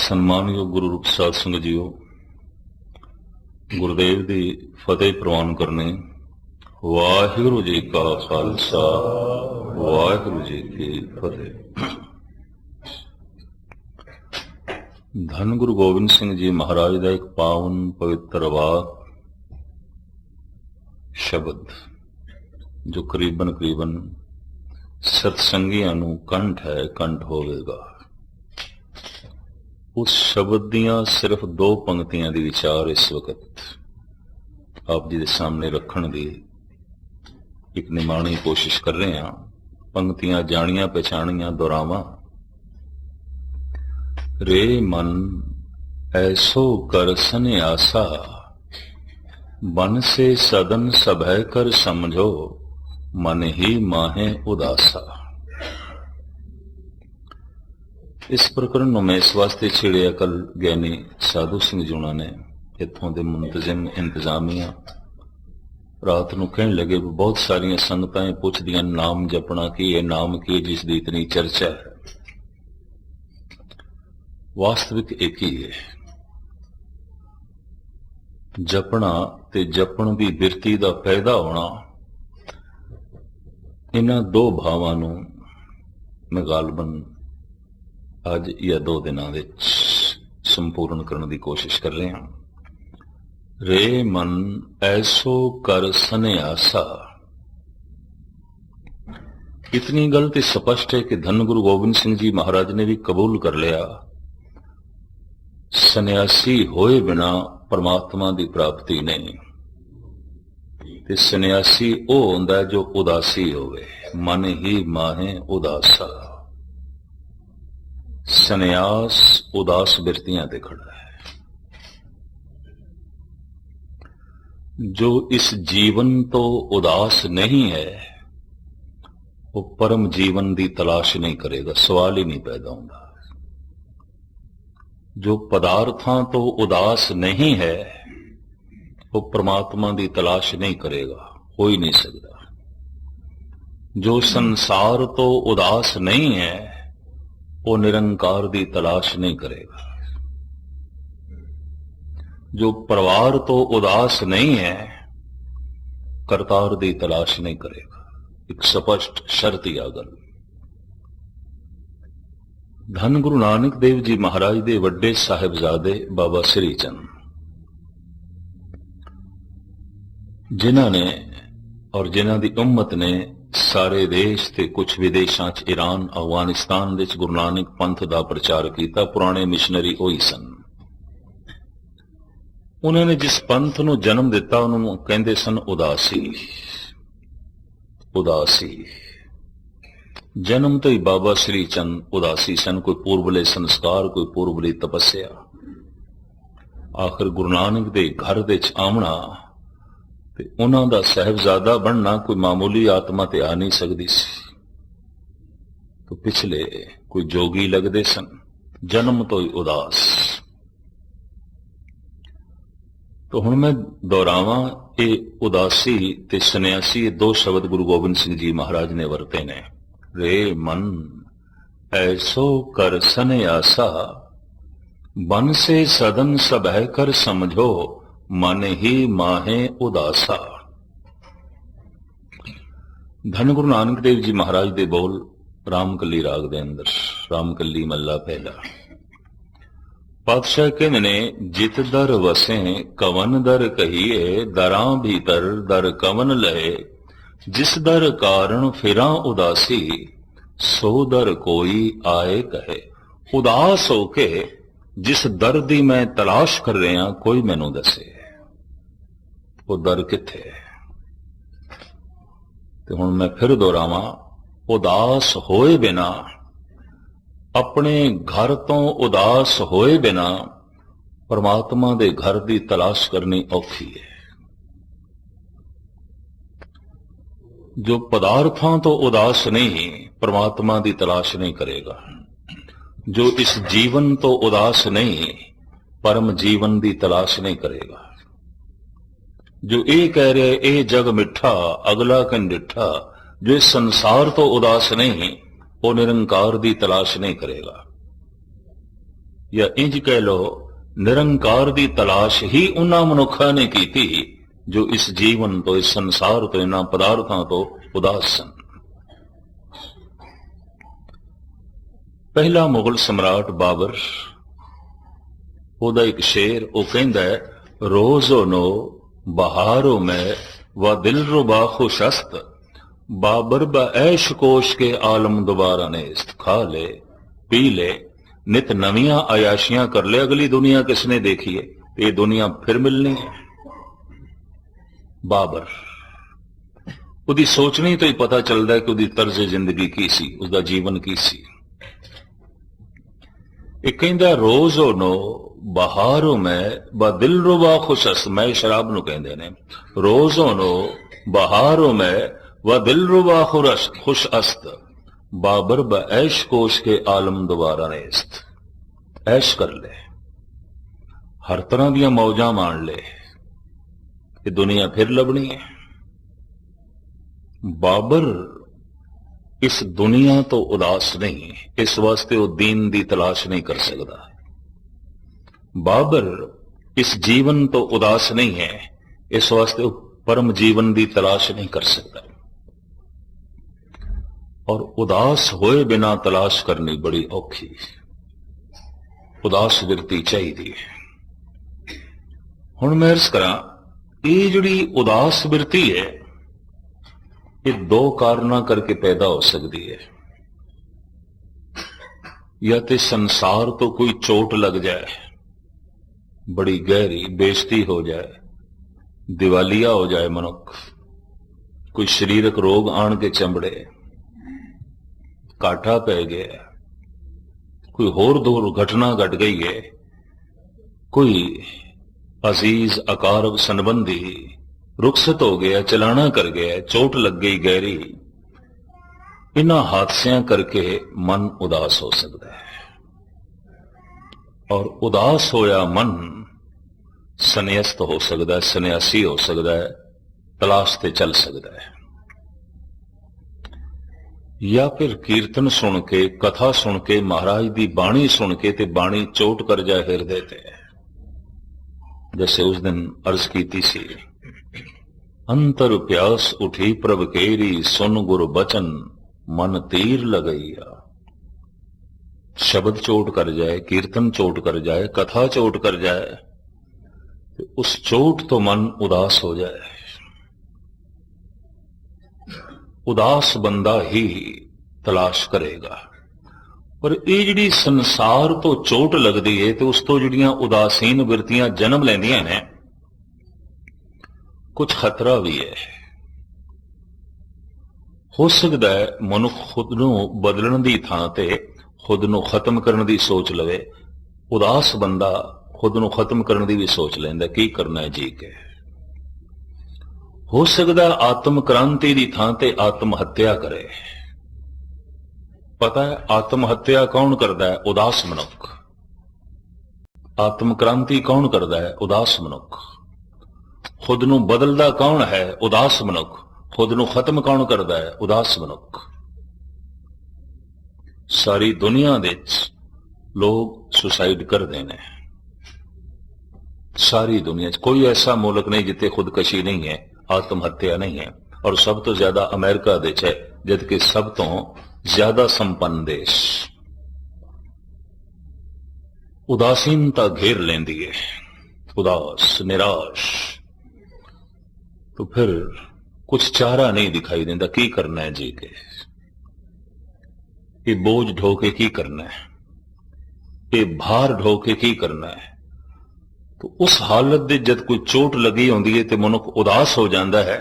ਸਨਮਾਨਯੋਗ ਗੁਰੂ ਰੂਪ ਸਾਧ ਸੰਗਤ ਜੀਓ, ਗੁਰਦੇਵ ਦੀ ਫਤਿਹ ਪ੍ਰਵਾਨ ਕਰਨੇ। ਵਾਹਿਗੁਰੂ ਜੀ ਕਾ ਖਾਲਸਾ, ਵਾਹਿਗੁਰੂ ਜੀ ਕੀ ਫਤਿਹ। ਧੰਨ ਗੁਰੂ ਗੋਬਿੰਦ ਸਿੰਘ ਜੀ ਮਹਾਰਾਜ ਦਾ ਇੱਕ ਪਾਵਨ ਪਵਿੱਤਰ ਵਾਕ ਸ਼ਬਦ ਜੋ ਕਰੀਬਨ ਸਤਸੰਗੀਆਂ ਨੂੰ ਕੰਠ ਹੈ, ਕੰਠ ਹੋਵੇਗਾ। उस शब्द दियां सिर्फ 2 पंक्तियां दी विचार इस वक्त आप जी दे सामने रखण दी एक निमाणी कोशिश कर रहे हैं। पंक्तियां जानियां पहचानियां दोहरावां। रे मन ऐसो कर सन्यासा, बन से सदन सभय कर समझो, मन ही माहे उदासा। इस प्रकरण ਨੂੰ मैं इस वास्ते छेड़िया। कल ज्ञानी साधु सिंह जी उन्होंने इत्थों के मुंतजिम इंतजामिया रात ਨੂੰ कहन लगे बहुत सारिया संगतां पुछदियां नाम जपना की है, नाम की जिसकी इतनी चर्चा है। वास्तविक एक ही है, जपना ते जपण की बिरती का पैदा होना। इन्हां 2 भावां नूं मैं गालबन अज या 2 दिनों विच संपूर्ण करने की कोशिश कर रहे हैं। रे मन ऐसो कर सन्यासा। इतनी गल तो स्पष्ट है कि धन गुरु गोबिंद सिंह जी महाराज ने भी कबूल कर लिया, सन्यासी होए बिना परमात्मा की प्राप्ति नहीं। ते सन्यासी वो हुंदा जो उदासी होवे, मन ही माहे उदासा। सन्यास उदास बिरतियां ते खड़ा है। जो इस जीवन तो उदास नहीं है वो परम जीवन की तलाश नहीं करेगा, सवाल ही नहीं पैदा होता। जो पदार्थां तो उदास नहीं है वो परमात्मा की तलाश नहीं करेगा, हो ही नहीं सकता। जो संसार तो उदास नहीं है वो निरंकार की तलाश नहीं करेगा। जो परिवार तो उदास नहीं है करतार की तलाश नहीं करेगा। एक स्पष्ट शर्त ही आ गल। धन गुरु नानक देव जी महाराज दे वड्डे साहिबजादे बाबा श्री चंद, जिन्हां ने और जिन्हां दी उम्मत ने सारे देश ते कुछ विदेशों च ईरान अफगानिस्तान विच गुरु नानक पंथ का प्रचार किया। पुराने मिशनरी वही सन। उन्होंने जिस पंथ नूं जन्म दिता उन्होंने कहते सन उदासी। उदासी जन्म तो ही बाबा श्री चंद उदासी सन। कोई पूर्वले संस्कार, कोई पूर्वली तपस्या। आखिर गुरु नानक दे घर दे च आमना ते उन्हां दा साहिबजादा बनना कोई मामूली आत्मा ते आ नहीं सकती सी। तो पिछले कोई जोगी लगते सन, जन्म तो ही उदास। तो हुण मैं दोहरावां, ये उदासी ते सन्यासी 2 शब्द गुरु गोबिंद सिंह जी महाराज ने वरते ने। रे मन ऐसो कर सन्यासा, बन से सदन सभय कर समझो, मन ही माहे उदासा। धन गुरु नानक देव जी महाराज दे बोल रामकली राग दे अंदर, रामकली मल्ला पहला। पातशाह कहने ने जित दर वसे कवन दर कहिए, दरां भीतर दर कवन लहे, जिस दर कारण फिरां उदासी, सो दर कोई आए कहे। उदास होके जिस दर दी मैं तलाश कर रहा कोई मैनू दसे वो दर किथे। तो हुण मैं फिर दोहरावां, उदास होए बिना, अपने घर तो उदास होए बिना परमात्मा दे घर की तलाश करनी औखी है। जो पदार्थों तो उदास नहीं परमात्मा की तलाश नहीं करेगा। जो इस जीवन तो उदास नहीं परम जीवन की तलाश नहीं करेगा। जो ये कह रहे ये जग मिठा अगला कन डिठा, जो इस संसार तो उदास नहीं वो निरंकार की तलाश नहीं करेगा। या इंज कह लो निरंकार दी तलाश ही उन्हां मनुखां ने कीती जो इस जीवन तो, इस संसार तो, इन्हां पदार्थां तो उदास सन। पहला मुगल सम्राट बाबर, ओदा एक शेर वो कहंदा है, रोजो नो बहारों में व दिल रुबा खुशस्त, बाबर ब ऐश कोश के आलम दोबारा नेस्त। खा ले पी ले, नित नवियां अयाशियां कर ले, अगली दुनिया किसने देखी है, ये दुनिया फिर मिलनी है। बाबर उदी सोचनी तो ही पता चलता है कि उदी तर्ज जिंदगी की सी, उसका जीवन की सी। एक कहंदा रोजो नो बहारों में ब दिल रुबा खुशस्त, मैं शराब नूं कहंदे ने, रोजो नो बहारों में व दिल रुबा खुश अस्त, बाबर ब ऐश कोश के आलम दोबारा नेस्त। ऐश कर ले, हर तरह दियां मौजां मान ले, ये दुनिया फिर लभनी है। बाबर इस दुनिया तो उदास नहीं, इस वास्ते वो दीन दी तलाश नहीं कर सकता। बाबर इस जीवन तो उदास नहीं है, इस वास्ते वो परम जीवन दी तलाश नहीं कर सकता। और उदास होए बिना तलाश करनी बड़ी औखी, उदास विरती चाहिए। हुण मैं अर्ज करा, ये जिहड़ी उदास विरती है, ये दो कारणों करके पैदा हो सकती है। या तो संसार तो कोई चोट लग जाए, बड़ी गहरी बेइज्जती हो जाए, दिवालिया हो जाए मनुख, कोई शरीरक रोग आन के चंबड़े, काठा पै गया, कोई होर दुर्घटना घट गई है, कोई अजीज अकारब संबंधी रुखसत हो गया, चलाना कर गया, चोट लग गई गहरी, इन्हां हादसियां करके मन उदास हो सकता है। और उदास होया मन सन्यास्त हो सकता है, सन्यासी हो सकता है, तलाश ते चल सकता है। या फिर कीर्तन सुन के, कथा सुन के, महाराज दी बाणी सुन के ते बाणी चोट कर जाए हिरदे ते। जैसे उस दिन अर्ज की सी, अंतर प्यास उठी प्रभ केरी, सुन गुरु बचन मन तीर लगैया। शब्द चोट कर जाए, कीर्तन चोट कर जाए, कथा चोट कर जाए, तो उस चोट तो मन उदास हो जाए। उदास बंदा ही तलाश करेगा। पर ये जिहड़ी संसार तो चोट लगती है, तो उस तो जिहड़ियां उदासीन विरतियां जन्म लैंदियां ने, कुछ खतरा भी है। हो सकता है मनुख खुद नूं बदलण दी थां ते खुद नूं खत्म करने की सोच लवे। उदास बंदा खुद नूं खत्म करने की भी सोच लैंदा, की करना है जी के। हो सकता है आत्म क्रांति की थां ते आत्म हत्या करे। पता है आत्म हत्या कौन करता है? उदास मनुख। आत्म क्रांति कौन करता है? उदास मनुख। खुद नूं बदलदा कौन है? उदास मनुख। खुद नूं खत्म कौन करता है? उदास मनुख। सारी दुनिया दे लोग सुसाइड कर देने, सारी दुनिया कोई ऐसा मुल्क नहीं जिथे खुदकशी नहीं है, आत्म हत्या नहीं है। और सब तो ज्यादा अमेरिका देश है, जबकि सब तो ज्यादा संपन्न देश। उदासीनता घेर लेंदी है, उदास निराश, तो फिर कुछ चारा नहीं दिखाई देता। की करना है जी के? ये बोझ ढोके की करना है? ये भार ढोके की करना है? तो उस हालत दे जद कोई चोट लगी होंदी है तो मनुख उदास हो जाता है,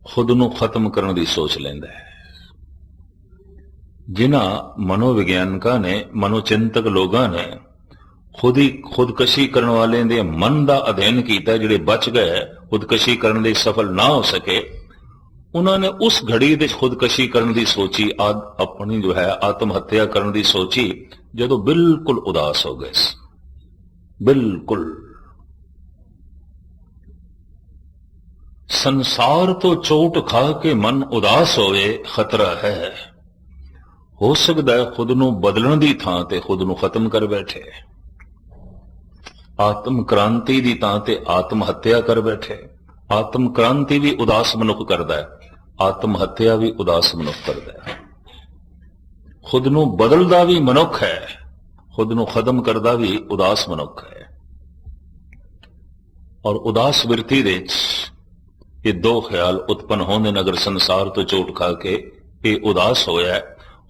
खुद नूं खत्म करने की सोच लेंदा है। जिन्हां मनोविज्ञानकां ने, मनोचिंतक लोगां ने खुद ही खुदकशी करने वाले दे मन का अध्ययन किया, जिहड़े बच गए खुदकशी करने दे सफल ना हो सके, उन्होंने उस घड़ी दे खुदकशी करने की सोची, अपनी जो है आत्म हत्या करने की सोची, जदों बिल्कुल उदास हो गए। बिल्कुल संसार तो चोट खा के मन उदास होवे, खतरा है। हो सकता है खुद नूं बदलण दी थां ते खुद नूं खत्म कर बैठे। आत्म क्रांति की तां ते आत्म हत्या कर बैठे। आत्म क्रांति भी उदास मनुख करता है, आत्म हत्या भी उदास मनुख करता है। खुद नूं बदलदा भी मनुख है, खुद नूं खत्म करदा भी उदास मनुख है। और उदास बिरती दे ये दो ख्याल उत्पन्न होने अगर संसार तो चोट खा के ये उदास होया है,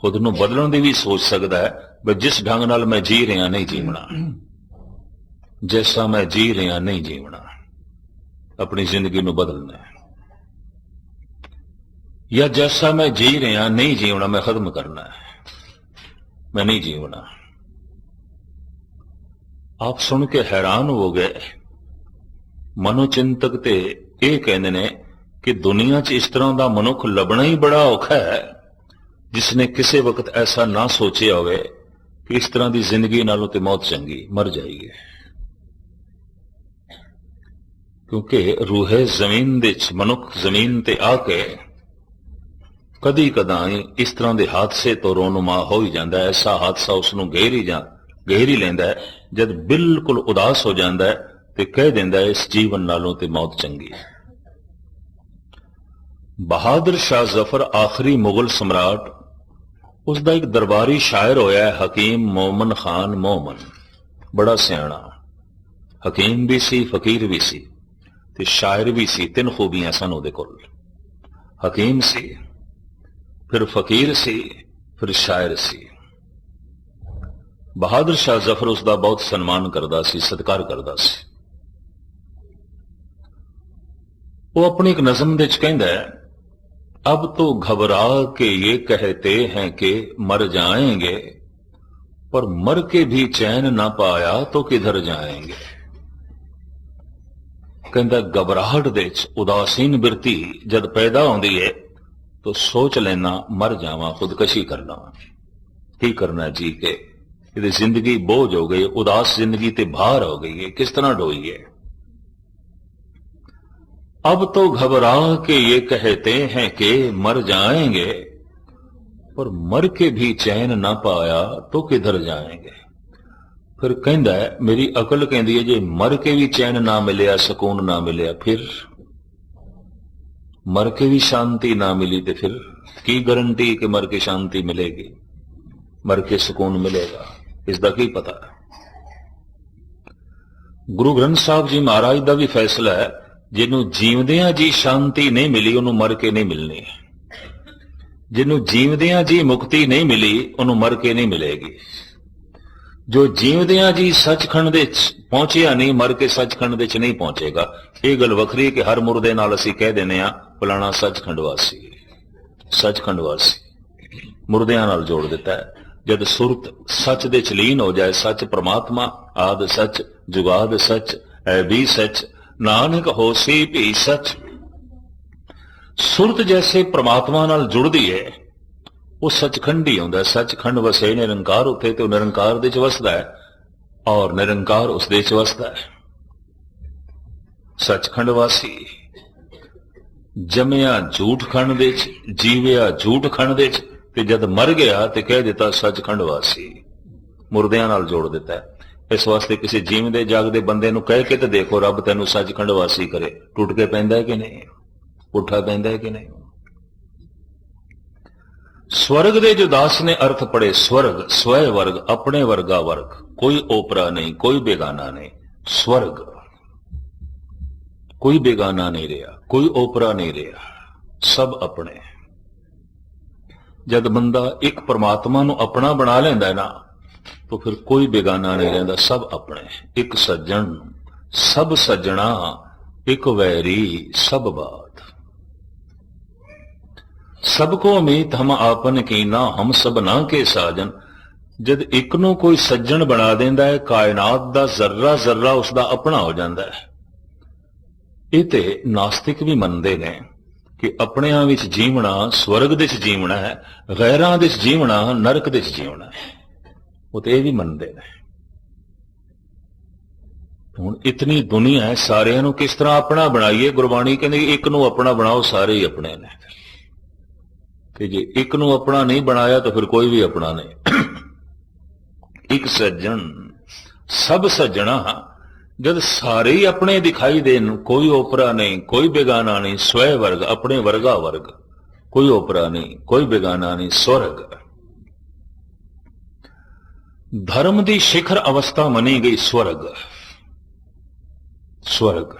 खुद नूं बदलण दी भी सोच सकता है भी जिस ढंग नाल मैं जी रहा नहीं जीवना, जैसा मैं जी रहा नहीं जीवना, अपनी जिंदगी नूं बदलना है। या जैसा मैं जी रहा नहीं जीवना, मैं खत्म करना है, मैं नहीं जीवना। आप सुन के हैरान हो गए। मनोचिंतक ते ये कहते ने कि दुनिया च इस तरह का मनुख लभना ही बड़ा औखा है जिसने किसी वक्त ऐसा ना सोचा होवे कि इस तरह की जिंदगी नालों ते मौत चंगी, मर जाएगी। क्योंकि रूहे जमीन दे मनुख जमीन ते आके कदी कदाई इस तरह के हादसे तो रोनुमा हो ही जाता है। ऐसा हादसा उसनों घेर ही लेंदा है जब बिल्कुल उदास हो जाता है तो कह देंदा है इस जीवन नालों ते मौत चंगी है। बहादुर शाह जफर आखिरी मुगल सम्राट, उसका एक दरबारी शायर होया है हकीम मोमन खान मोमन, बड़ा सियाणा, हकीम भी सी, फकीर भी सी ते शायर भी सी। तीन खूबियां सन उहदे कोल, हकीम सी, फिर फकीर सी, फिर शायर सी। बहादुर शाह जफर उसका बहुत सम्मान करता सी, सत्कार करता सी। वो अपनी एक नज़म दे च कहंदा है, अब तो घबरा के ये कहते हैं कि मर जाएंगे, पर मर के भी चैन ना पाया तो किधर जाएंगे। कहंदा घबराहट दे च उदासीन बिरती जद पैदा होंदी है तो सोच लेना मर जावा, खुदकशी करना, की करना जी के, ये जिंदगी बोझ हो गई, उदास जिंदगी ते भार हो गई है, किस तरह ढोई है। अब तो घबरा के ये कहते हैं कि मर जाएंगे, पर मर के भी चैन ना पाया तो किधर जाएंगे। फिर कहंदा है मेरी अकल कहती है जे मर के भी चैन ना मिलिया, सुकून ना मिलिया, फिर मर के भी शांति ना मिली तो फिर की गारंटी कि मर के शांति मिलेगी, मर के सुकून मिलेगा, इसका की पता। गुरु ग्रंथ साहब जी महाराज का भी फैसला है, जिन्हों जीवदियां जी शांति नहीं मिली उन्होंने मर के नहीं मिलनी, जिन्हों जीवदियां जी मुक्ति नहीं मिली उन्होंने मर के नहीं मिलेगी। जो जीवदियां जी सचखंड दे पहुंचिया नहीं, मर के सचखंड दे नहीं पहुंचेगा। ये गल वखरी है कि हर मुर्दे नाल असीं कह देने आ फलाना सचखंड वासी, सचखंड वासी मुर्दियां नाल जोड़ देता है। जद सुरत सच दे च लीन हो जाए, सच परमात्मा आद सच जुगाद सच है भी सच, नानक होसी भी सच। सुरत जैसे परमात्मा नाल जुड़दी है वो सचखंड ही होंदा है। सचखंड वसे निरंकार उथे तो निरंकार दे च वसदा है और निरंकार उस दे च वसदा है। सचखंड वासी जमया झूठ खंड दे च, जीविया झूठ खंड दे च, ते जद मर गया ते कह दिता सचखंड वासी, मुर्दियां नाल जोड़ दिता है। इस वास्ते किसी जीवदे जागदे बंदे नूं कह के ते देखो रब तैनूं सचखंड वासी करे, टुट के पैंदा है कि नहीं, उठा पैंदा है कि नहीं। स्वर्ग दे जो दास ने अर्थ पढ़े, स्वर्ग स्वय वर्ग, अपने वर्गा वर्ग, कोई ओपरा नहीं, कोई बेगाना नहीं। स्वर्ग कोई बेगाना नहीं रहा, कोई ओपरा नहीं रहा, सब अपने। जद बंदा एक परमात्मा नूं अपना बना लेंदा है ना तो फिर कोई बेगाना नहीं रहता, सब अपने। एक सज्जन सब सज्जना, एक वैरी सब बात। सबको मीत हम आपन कीना, हम सब ना के साजन। जद एक नूं कोई सज्जन बना देंदा है, कायनात दा जर्रा जर्रा उसदा अपना हो जाता है। ये ते नास्तिक भी मनते ने कि अपनिਆਂ विच जीवना स्वर्ग दे च जीवना है, गैरां दे च जीवना नरक दे च जीवना है। वो तो यह भी मनते हैं। हुण इतनी दुनिया है, सारे किस तरह अपना बनाइए। गुरबाणी कहती एक नूं अपना बनाओ, सारे ही अपने ने। कि जे एक नूं अपना नहीं बनाया तो फिर कोई भी अपना नहीं। एक सज्जन सब सज्जना, जद सारे ही अपने दिखाई देन, कोई ओपरा नहीं, कोई बेगाना नहीं, स्वय वर्ग, अपने वर्गा वर्ग, कोई ओपरा नहीं, कोई बेगाना नहीं, स्वर्ग। धर्म दी शिखर अवस्था मनी गई स्वर्ग, स्वर्ग।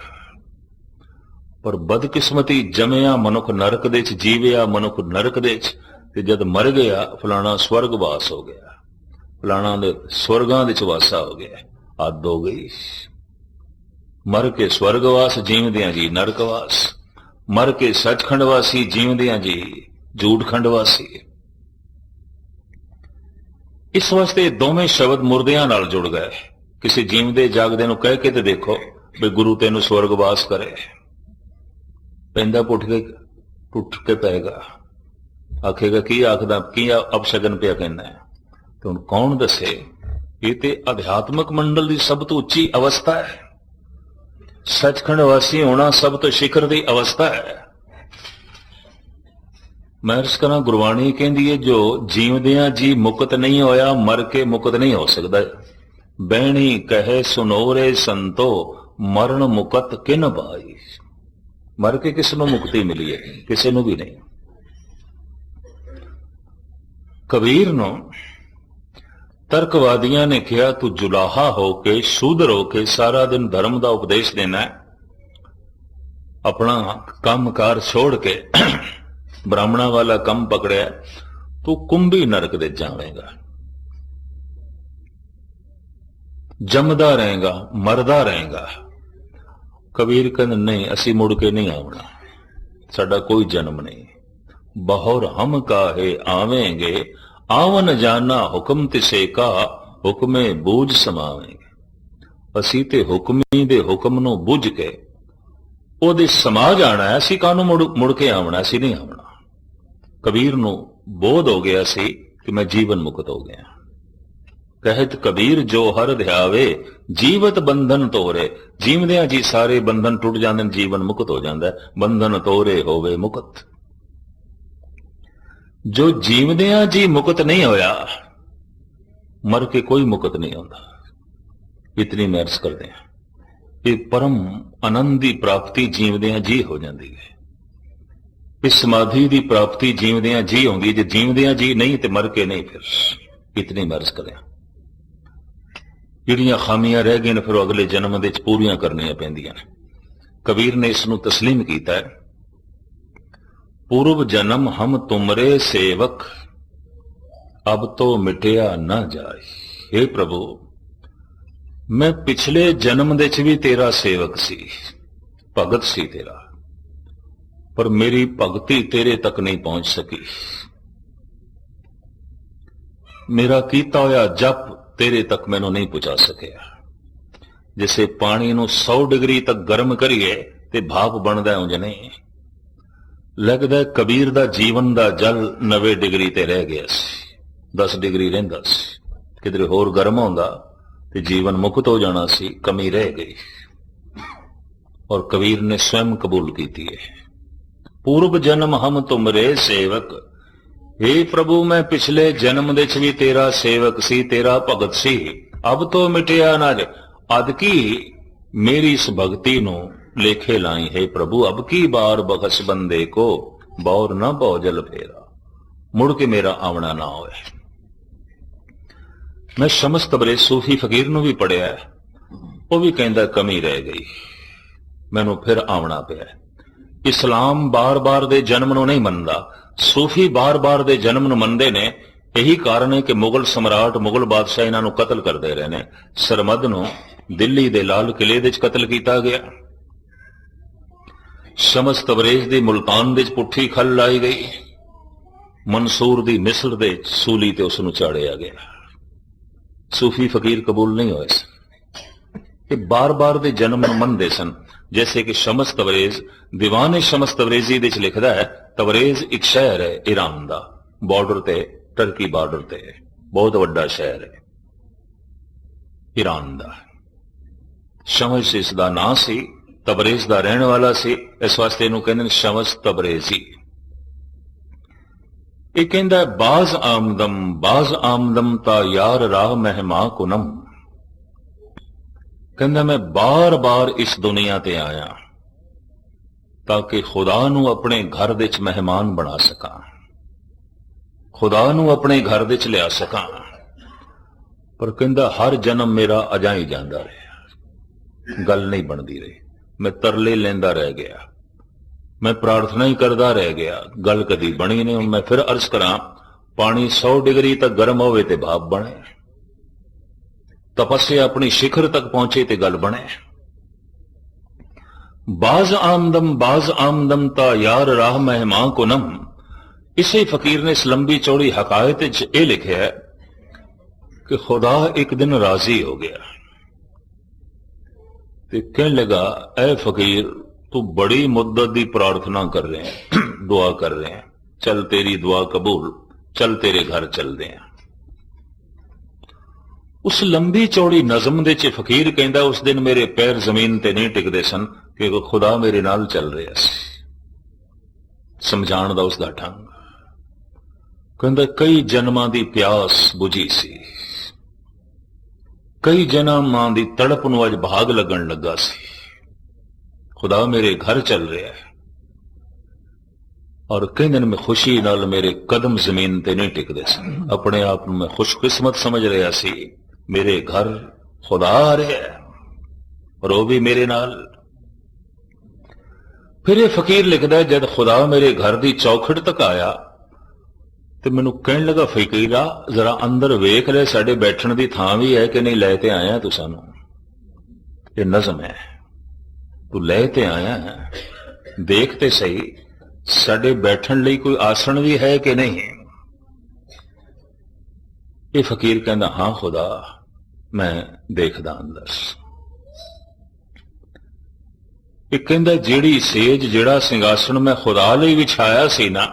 पर बदकिस्मती जमया मनुख नरक दे च, जीवया मनुख नरक दे च, ते जद मर गया फलाना स्वर्गवास हो गया, फलाना दे स्वर्गां दे च वासा हो गया। हद हो गई। मर के स्वर्गवास, जीवदियां जी नरकवास। मर के सचखंड वासी, जीवदियां जी झूठखंड वासी। इस वास्ते दोवें शब्द मुर्दियां नाल जुड़ गए। किसी जीवदे जागदे नूं कह के ते देखो भी गुरु तेनू स्वर्गवास करे, पैंदा पुठ के पेगा, आखेगा की आखदा, की अपशगन पिया कहना है। तो हुण कौन दसे? ये ते अध्यात्मक मंडल की सब तो उच्ची अवस्था है। सचखंड वासी होना सब तो शिखर की अवस्था है। मैं अर्ज करा, गुरबाणी कहती है जो जीवदियां जी मुक्त नहीं होया, मर के मुक्त नहीं हो सकता। बहनी कहे सुनोरे संतो, मरण मुकत किन भाई। मर के किस नूं मुक्ति मिली है? किसी नूं भी नहीं। कबीर नूं तर्कवादियां ने कहा, तू जुलाहा होके शूदर होके सारा दिन धर्म का उपदेश देना है, अपना काम कार छोड़ के ब्राह्मणा वाला कम पकड़िया, तू कुंभी नरक दे जावेगा, जमदा रहेगा, मरदा रहेगा। कबीर कहते नहीं, असी मुड़ के नहीं आवना, साडा कोई जन्म नहीं। बहुर हम काहे आवेंगे, आवन जाना हुक्म तिसे का, हुक्मे बूझ समावेंगे। असी ते हुक्मी दे हुक्म नूं बुझ के ओदे समा जाना है, असी कानू मुड़ के आवना, असी नहीं आवना। कबीर नूं बोध हो गया सी कि मैं जीवन मुक्त हो गया। कहत कबीर जो हर ध्यावे, जीवत बंधन तोरे। जीवदियां जी सारे बंधन टुट जाते, जीवन मुक्त हो जाता है। बंधन तोरे होवे मुक्त। जो जीवदियां जी मुक्त नहीं होया, मर के कोई मुक्त नहीं होता। इतनी मैं अर्ज करते हैं, ये परम आनंद की प्राप्ति जीवदियां जी हो जाती है। इस समाधि की प्राप्ति जीवदियां जी होंगी। जे जीवदियां जी नहीं तो मर के नहीं। फिर इतनी मैं अर्ज करें, जिहड़ियां खामियां रह गई फिर अगले जन्म दे पूरियां करनियां पैंदियां। कबीर ने इसनूं तस्लीम कीता है, पूर्व जन्म हम तुमरे सेवक, अब तो मिटिया ना जाए। हे प्रभु, मैं पिछले जन्म दे च भी तेरा सेवक सी, भगत सी तेरा, पर मेरी भगती तेरे तक नहीं पहुंच सकी। मेरा कीता होया जप तेरे तक मैनू नहीं पहुंचा सकिया। जैसे पानी नू 100 डिग्री तक गर्म करिए ते भाप बनदा उंज नहीं। लगदा कबीर दा जीवन दा जल 90 डिग्री ते रह गया सी, 10 डिग्री रहिंदा सी। किधरे होर गर्म होंदा ते जीवन मुक्त हो जाना सी, कमी रह गई। और कबीर ने स्वयं कबूल की है, पूर्व जन्म हम तुमरे सेवक। हे प्रभु, मैं पिछले जन्म दे च भी तेरा सेवक सी, तेरा भगत सी, अब तो मिटिया ना जाए। अद की मेरी इस भक्ति नू लेखे लाई। हे प्रभु, अब की बार बखश बंदे को, बौर ना भौजल फेरा, मुड़ के मेरा आवना ना होए। मैं शमस तबरेज़ सूफी फकीर नू भी पढ़िया, वो भी कहता कमी रह गई, मैनू फिर आवना पिया। इस्लाम बार बार दे जन्म नू नहीं मनदा, सूफी बार बार दे जन्म नू मनदे ने। यही कारण है कि मुगल सम्राट, मुगल बादशाह इन्हां नू कतल करते रहे ने। सरमद नू दिल्ली दे लाल किले दे कतल किया गया। शमस तबरेज़ दी मुल्तान दे पुट्ठी खल लाई गई। मंसूर दी मिस्र दे सूली ते उसनू चाड़िया गया। सूफी फकीर कबूल नहीं होए सन, कि बार बार दे जन्म नू मनदे सन। जैसे कि शमस तबरेज़, दीवान शमस तबरेज़ी दे लिखदा है, तबरेज़ एक शहर है ईरान दा, बॉर्डर ते, टर्की बॉर्डर ते, बहुत वड्डा शहर है ईरान दा। शमस इसदा नां सी, तबरेज़ दा रहने वाला सी, इस वास्ते इहनूं कहंदे ने शमस तबरेज़ी। ये कहंदा है, बाज आमदम ता यार राह महमा कुनम। कहंदा मैं बार बार इस दुनिया ते आया ताकि खुदा नू अपने घर विच मेहमान बना सका, खुदा नू अपने घर विच लिया सका। पर कहंदा हर जन्म मेरा अजा ही जांदा रहा, गल नहीं बनती रही। मैं तरले लेंदा रह गया, मैं प्रार्थना ही करदा रह गया, गल कदी बनी नहीं। मैं फिर अर्ज करा, पानी 100 डिग्री तक गर्म होवे ते भाप बने, तपस्या अपनी शिखर तक पहुंचे ते गल बने। बाज आमदम ता यार राह मेहमान को नम। इसे फकीर ने इस लंबी चौड़ी हकायत यह लिखा है कि खुदा एक दिन राजी हो गया ते कहने लगा, ऐ फकीर तू बड़ी मुद्दत की प्रार्थना कर रहे हैं, दुआ कर रहे हैं, चल तेरी दुआ कबूल, चल तेरे घर चलते हैं। उस लंबी चौड़ी नज़म दे च फकीर कहंदा, उस दिन मेरे पैर जमीन ते नहीं टिकदे सन कि खुदा मेरे नाल चल रहा सी। समझाण दा उसदा ढंग, कहंदा कई जन्मां दी प्यास बुझी सी, कई जन्मां दी तड़प नूं अज भाग लगन लगा सी। खुदा मेरे घर चल रहा है और कई दिन में खुशी नाल मेरे कदम जमीन ते नहीं टिकदे सन। अपने आप नूं मैं खुशकिस्मत समझ रहा सी, मेरे घर खुदा आ रहा है और वो भी मेरे नाल। फिर ये फकीर लिखदा है, जब खुदा मेरे घर की चौखट तक आया तो मैनू कहने लगा, फकीरा जरा अंदर वेख ले, साडे बैठण की थां भी है कि नहीं, लैते आया तू सानू, ये नज़म है, तू लैते आया है, देखते सही साडे बैठण लई कोई आसन भी है कि नहीं। ये फकीर कहंदा, हां खुदा मैं देखदा अंदर। एक कहंदा, जेड़ी सेज जेड़ा सिंगासन मैं खुदा लई विछाया सी ना,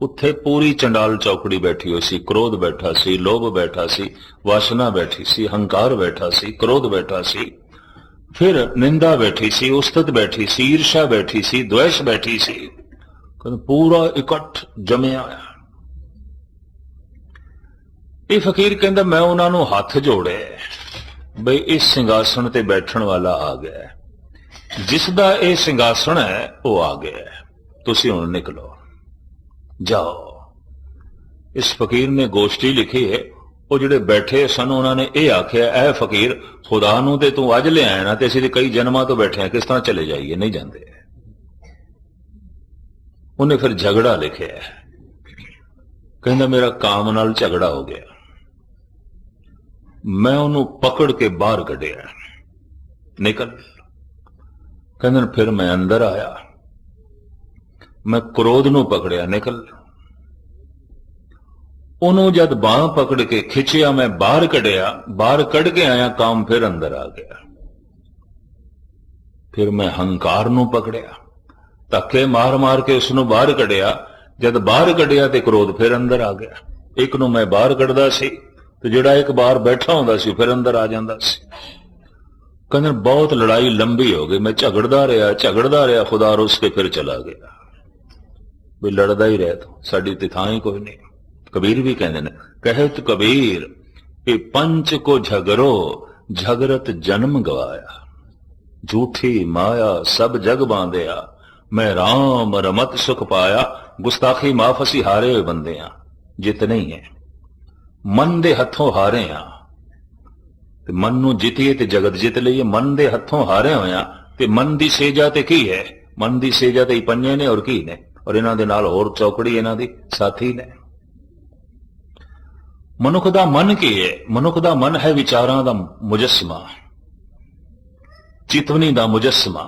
उत्थे पूरी चंडाल चौकड़ी बैठी हुई सी। क्रोध बैठा सी, लोभ बैठा सी, वासना बैठी सी, हंकार बैठा सी, क्रोध बैठा सी, फिर निंदा बैठी सी, उस्तत बैठी सी, ईर्षा बैठी सी, द्वेष बैठी सी, पूरा इकट्ठ जमिया। ये फकीर कहंदा, मैं उन्होंने हाथ जोड़े बई इस सिंगासन ते बैठण वाला आ गया, जिसदा ये सिंगासन है वो आ गया, तुसी हुण निकलो जाओ। इस फकीर ने गोष्ठी लिखी है, वो जिहड़े बैठे सन उन्होंने ये आख्या, ऐ फकीर खुदा नूं ते तू अज ले आया ना, ते असीं ते कई जन्मां तो बैठे हैं, किस तरह चले जाइए, नहीं जाते। उन्हें फिर झगड़ा लिखा है, कहंदा मेरा काम नाल झगड़ा हो गया, मैं उन्होंने पकड़ के बाहर कढ़िया, निकल। कहंदा फिर मैं अंदर आया, मैं क्रोध नूं पकड़िया, निकल। उन्होंने जद बांह पकड़ के खिंचिया, मैं बाहर कढ़िया, बाहर कढ़ के आया, काम फिर अंदर आ गया। फिर मैं हंकार नूं पकड़िया, धक्के मार मार के उसनूं बाहर कढ़िया, जद बाहर कढ़िया तो क्रोध फिर अंदर आ गया। एक नूं मैं बाहर कढ़दा सी तो जिहड़ा एक बार बैठा हुंदा सी फिर अंदर आ जांदा सी। कहंदे बहुत लड़ाई लंबी हो गई, मैं झगड़दा रहा, खुदा रुस के फिर चला गया। भी लड़दा ही रह तू, साडी ते थां ही कोई नहीं। कबीर भी कहंदे ने, कहत कबीर कि पंच को झगरो झगरत जन्म गवाया, झूठी माया सब जग बांधिया, मैं राम रमत सुख पाया, गुस्ताखी माफ असी हारे हुए बंदे आ, जित नहीं है मन दे हथों हारे आ, ते मन नूं जितीए ते जगत जित लईए। मन दे हथों हारे होया ते मन दी सेजा ते की है, मन दी सेजा ते पंजे ने और की ने, और इन्हां दे नाल होर चौकड़ी इन्हां दी साथी ने। मनुख दा मन की है, मनुख दा मन है विचारां दा मुजस्मा, चितवनी दा मुजस्मा।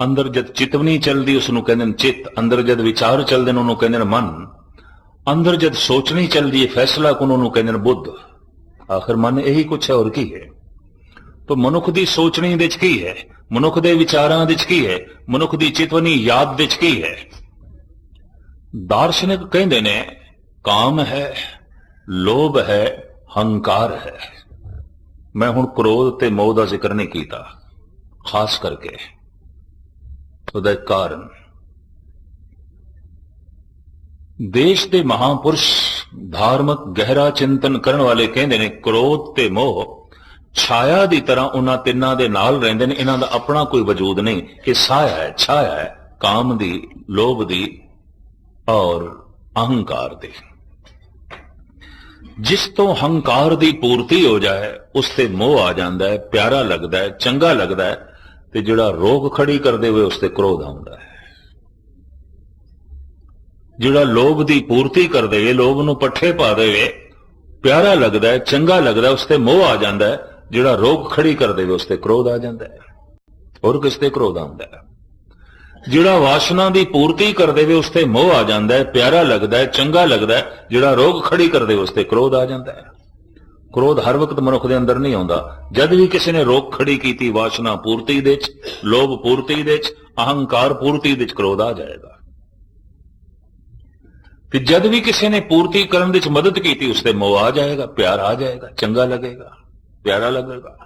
अंदर जद चितवनी चलदी उसनूं कहंदे चित, अंदर जद विचार चलदे ने उन्होंने कहंदे मन, अंदर जद सोचनी चलदी है फैसला को उन्होंने कहंदे बुद्ध। आखिर मन यही कुछ है और की है। तो मनुख दी सोचनी दे च की है, मनुख दे विचारां दे च की है, मनुख दी चितवनी याद दे च की है। दार्शनिक कहंदे ने काम है, लोभ है, हंकार है। मैं हुण क्रोध ते मोह दा जिक्र नहीं कीता, खास करके ਉਹਦਾ ਕਾਰਨ देश के महापुरुष धार्मिक गहरा चिंतन करने वाले कहते हैं क्रोध ते मोह ਛਾਇਆ ਦੀ ਤਰ੍ਹਾਂ ਉਹਨਾਂ ਤਿੰਨਾਂ ਦੇ ਨਾਲ ਰਹਿੰਦੇ ਨੇ। ਇਹਨਾਂ ਦਾ ਆਪਣਾ ਕੋਈ ਵਜੂਦ ਨਹੀਂ, ਇਹ ਸਾਇਆ ਹੈ, ਛਾਇਆ ਹੈ ਕਾਮ ਦੀ, ਲੋਭ ਦੀ ਔਰ ਅਹੰਕਾਰ ਦੀ। ਜਿਸ ਤੋਂ ਹੰਕਾਰ ਦੀ ਪੂਰਤੀ ਹੋ ਜਾਏ ਉਸ ਤੇ ਮੋਹ ਆ ਜਾਂਦਾ ਹੈ, ਪਿਆਰਾ ਲੱਗਦਾ ਹੈ, ਚੰਗਾ ਲੱਗਦਾ ਹੈ, ਤੇ ਜਿਹੜਾ ਰੋਕ ਖੜੀ ਕਰਦੇ ਹੋਏ ਉਸ ਤੇ ਕ੍ਰੋਧ ਆਉਂਦਾ ਹੈ। ਜਿਹੜਾ ਲੋਭ ਦੀ ਪੂਰਤੀ ਕਰ ਦੇਵੇ, ਲੋਭ ਨੂੰ ਪੱਠੇ ਪਾ ਦੇਵੇ, ਪਿਆਰਾ ਲੱਗਦਾ ਹੈ, ਚੰਗਾ ਲੱਗਦਾ, ਉਸ ਤੇ ਮੋਹ ਆ ਜਾਂਦਾ ਹੈ। ਜਿਹੜਾ ਰੋਕ ਖੜੀ ਕਰ ਦੇਵੇ ਉਸ ਤੇ ਕ੍ਰੋਧ ਆ ਜਾਂਦਾ ਹੈ। ਹੋਰ ਕਿਸ ਤੇ ਕ੍ਰੋਧ ਆਉਂਦਾ ਹੈ? ਜਿਹੜਾ ਵਾਸ਼ਨਾ ਦੀ ਪੂਰਤੀ ਕਰ ਦੇਵੇ ਉਸ ਤੇ ਮੋਹ ਆ ਜਾਂਦਾ ਹੈ, ਪਿਆਰਾ ਲੱਗਦਾ ਹੈ, ਚੰਗਾ ਲੱਗਦਾ ਹੈ। ਜਿਹੜਾ ਰੋਗ ਖੜੀ ਕਰ ਦੇਵੇ ਉਸ ਤੇ ਕ੍ਰੋਧ ਆ ਜਾਂਦਾ ਹੈ। ਕ੍ਰੋਧ ਹਰ ਵਕਤ ਮਨੁੱਖ ਦੇ ਅੰਦਰ ਨਹੀਂ ਆਉਂਦਾ। ਜਦ ਵੀ ਕਿਸੇ ਨੇ ਰੋਗ ਖੜੀ ਕੀਤੀ ਵਾਸ਼ਨਾ ਪੂਰਤੀ ਦੇ ਚ, ਲੋਭ ਪੂਰਤੀ ਦੇ ਚ, ਅਹੰਕਾਰ ਪੂਰਤੀ ਦੇ ਚ, ਕ੍ਰੋਧ ਆ ਜਾਏਗਾ। ਤੇ ਜਦ ਵੀ ਕਿਸੇ ਨੇ ਪੂਰਤੀ ਕਰਨ ਦੇ ਚ ਮਦਦ ਕੀਤੀ ਉਸ ਤੇ ਮੋਹ ਆ ਜਾਏਗਾ, ਪਿਆਰ ਆ ਜਾਏਗਾ, ਚੰਗਾ ਲੱਗੇਗਾ, ਪਿਆਰਾ ਲੱਗੇਗਾ।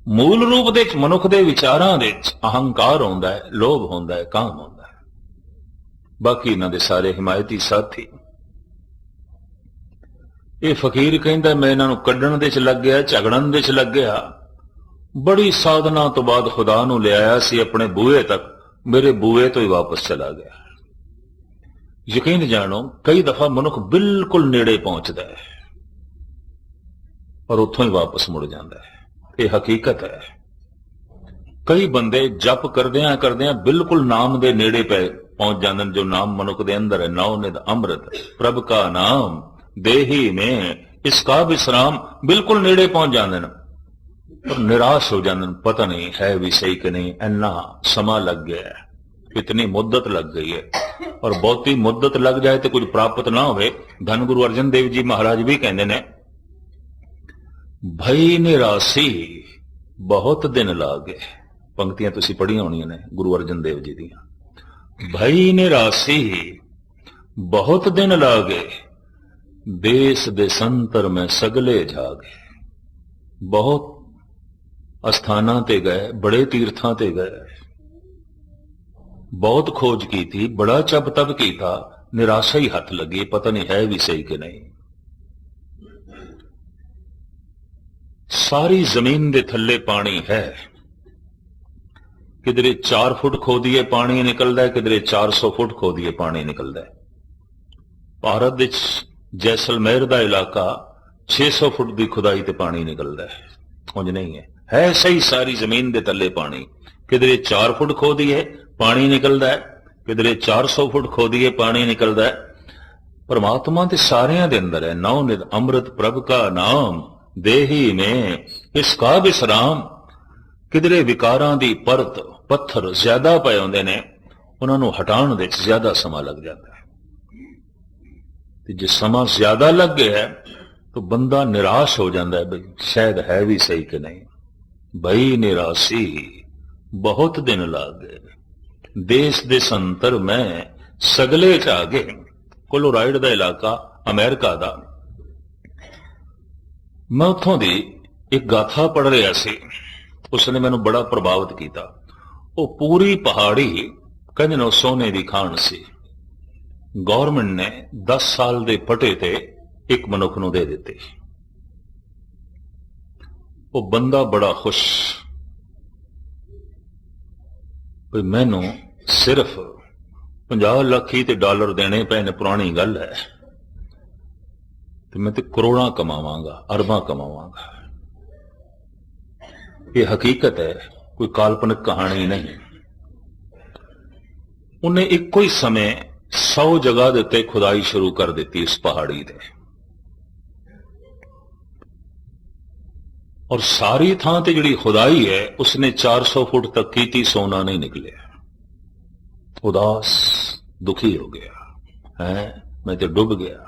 ਮੂਲ ਰੂਪ ਦੇ ਵਿੱਚ ਮਨੁੱਖ ਦੇ ਵਿਚਾਰਾਂ ਦੇ ਵਿੱਚ ਅਹੰਕਾਰ ਹੁੰਦਾ ਹੈ, ਲੋਭ ਹੁੰਦਾ ਹੈ, ਕਾਮ ਹੁੰਦਾ ਹੈ। ਬਾਕੀ ਇਹਨਾਂ ਦੇ ਸਾਰੇ ਹਿਮਾਇਤੀ ਸਾਥੀ। ਇਹ ਫਕੀਰ ਕਹਿੰਦਾ ਮੈਂ ਇਹਨਾਂ ਨੂੰ ਕੱਢਣ ਦੇ ਚ ਲੱਗ ਗਿਆ, ਝਗੜਨ ਦੇ ਚ ਲੱਗ ਗਿਆ। ਬੜੀ ਸਾਧਨਾ ਤੋਂ ਬਾਅਦ ਖੁਦਾ ਨੂੰ ਲਿਆਇਆ ਸੀ ਆਪਣੇ ਬੂਹੇ ਤੱਕ, ਮੇਰੇ ਬੂਹੇ ਤੋਂ ਹੀ ਵਾਪਸ ਚਲਾ ਗਿਆ। ਯਕੀਨ ਜਾਣੋ ਕਈ ਦਫਾ ਮਨੁੱਖ ਬਿਲਕੁਲ ਨੇੜੇ ਪਹੁੰਚਦਾ ਹੈ ਔਰ ਉੱਥੋਂ ਹੀ ਵਾਪਸ ਮੁੜ ਜਾਂਦਾ ਹੈ। ਇਹ ਹਕੀਕਤ ਹੈ। ਕਈ ਬੰਦੇ ਜਪ ਕਰਦਿਆਂ ਕਰਦਿਆਂ ਬਿਲਕੁਲ ਨਾਮ ਦੇ ਨੇੜੇ ਪਹੁੰਚ ਜਾਂਦੇ ਨੇ। ਜੋ ਨਾਮ ਮਨੁੱਖ ਦੇ ਅੰਦਰ ਹੈ, ਨੌ ਨਿਧ ਅੰਮ੍ਰਿਤ ਪ੍ਰਭ ਕਾ ਨਾਮ ਦੇਹੀ ਨੇ ਇਸਕਾ ਵਿਸਰਾਮ, ਬਿਲਕੁਲ ਨੇੜੇ ਪਹੁੰਚ ਜਾਂਦੇ ਨੇ ਪਰ ਨਿਰਾਸ਼ ਹੋ ਜਾਂਦੇ ਨੇ। ਪਤਾ ਨਹੀਂ ਹੈ ਵੀ ਸਹੀ ਕਿ ਨਹੀਂ, ਇੰਨਾ ਸਮਾਂ ਲੱਗ ਗਿਆ ਹੈ, इतनी मुद्दत लग गई है। और बहुती मुद्दत लग जाए तो कुछ प्राप्त ना होवे। धन गुरु अर्जन देव जी महाराज भी कहते ने, भई निरासी बहुत दिन लागे। पंक्तियां तुसी पढ़ियां होनियां ने गुरु अर्जन देव जी दियां। भई निरासी बहुत दिन लागे, देश देशंतर में सगले जागे। बहुत अस्थानां ते गए, बड़े तीर्थां ते गए, बहुत खोज की थी, बड़ा जप तप किया, निराशा ही हथ लगी, पता नहीं है भी सही कि नहीं। सारी जमीन दे थल्ले पानी है, किधरे 4 फुट खोदिए पानी निकलता है, किधरे 400 फुट खोदिए पानी निकलता है। भारत विच जैसलमेर का इलाका 600 फुट की खुदाई ते पानी निकलता है, उंज नहीं है सही सारी जमीन दे थल्ले पानी। किधरे 4 फुट खोदिए पानी निकलता है, किधरे 400 फुट खोदिए पानी निकलता है। परमात्मा ते सारियां दे अंदर है। नौ निध अमृत प्रभ का नाम देही में इसका विश्राम। किधरे विकारां दी परत पत्थर ज्यादा पए होंदे ने, उन्हां नूं हटाउण दे विच ज्यादा समा लग जाता है। ते जे समा ज्यादा लग गया है तो बंदा निराश हो जाता है, भाई शायद है भी सही कि नहीं। भई निराशी बहुत दिन लागे, देश देशंतर में सगले जागे। कोलोराइड का इलाका अमेरिका का। मैं उत्थों दी एक गाथा पढ़ रहा सी, उसने मैनू बड़ा प्रभावित किया। वो पूरी पहाड़ी कहते ने सोने की खान सी। गौरमेंट ने 10 साल के पटे ते एक मनुख नूं दे दिते। वो बंदा बड़ा खुश, भाई मैनू सिर्फ 50 लाख ही ते डॉलर देने पे ने, पुरानी गल है, तो मैं तो करोड़ां कमावांगा, अरबां कमावांगा। ये हकीकत है, कोई काल्पनिक कहानी नहीं। उन्हें एक ही समय 100 जगह दे उत्ते खुदाई शुरू कर दी इस पहाड़ी दे, और सारी थां ते जिहड़ी खुदाई है उसने 400 फुट तक की थी, सोना नहीं निकले। उदास दुखी हो गया है, मैं तो डुब गया।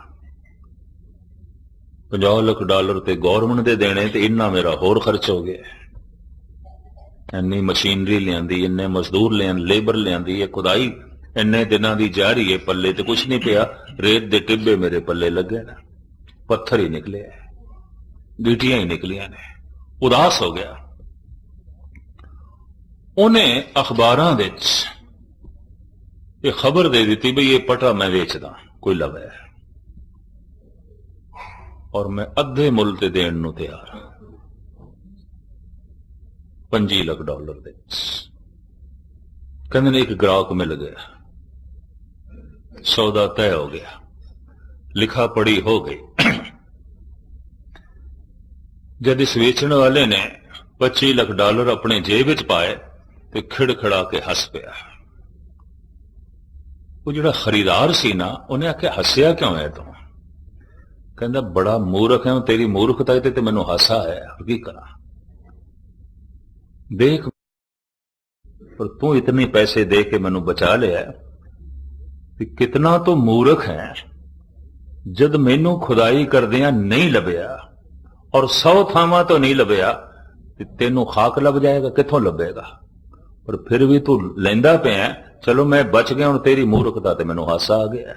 50 लाख डॉलर ते गौरमेंट दे देने ते इन्ना मेरा होर खर्च हो गया। इन्नी मशीनरी लियांदी, इन्ने मजदूर लियां, लेबर लियांदी, ये खुदाई इन्ने दिनां दी जा रही है, पल्ले ते कुछ नहीं पिया। रेत दे टिब्बे मेरे पल्ले लगे ना, पत्थर ही निकले, गीटियां ही निकलियां ने। उदास हो गया। उन्हें अखबारां दे ये खबर दे दी भी ये पटा मैं वेचदा, कोई लवे, और मैं अद्धे मुल ते देण नूं तैयार। $25 ਲੱਖ ਦੇ। ਕਹਿੰਦੇ ਨੇ ਇੱਕ ਗ੍ਰਾਹਕ ਮਿਲ ਗਿਆ, ਸੌਦਾ ਤੈਅ ਹੋ ਗਿਆ, ਲਿਖਾ ਪੜੀ ਹੋ ਗਈ। जब इस वेचण वाले ने $25 ਲੱਖ अपने जेब विच पाए तो खिड़खिड़ा के हस पिया। वो जिहड़ा खरीदार सी ना, उन्हें आख्या हसिया क्यों है तू? कहंदा बड़ा मूर्ख है, तेरी मूर्खता ते मैनू हासा है, की करा। देख पर तू इतने पैसे दे के मैनू बचा लिया, कितना तो मूर्ख है। जद मैनू खुदाई करदियां नहीं लभ्या और 100 थावां तो नहीं लभ्या, तेनू खाक लभ जाएगा, कित्थों लभेगा? पर फिर भी तू लैंदा पिया, चलो मैं बच गया, हुण तेरी मूर्खता ते मैनू हासा आ गया।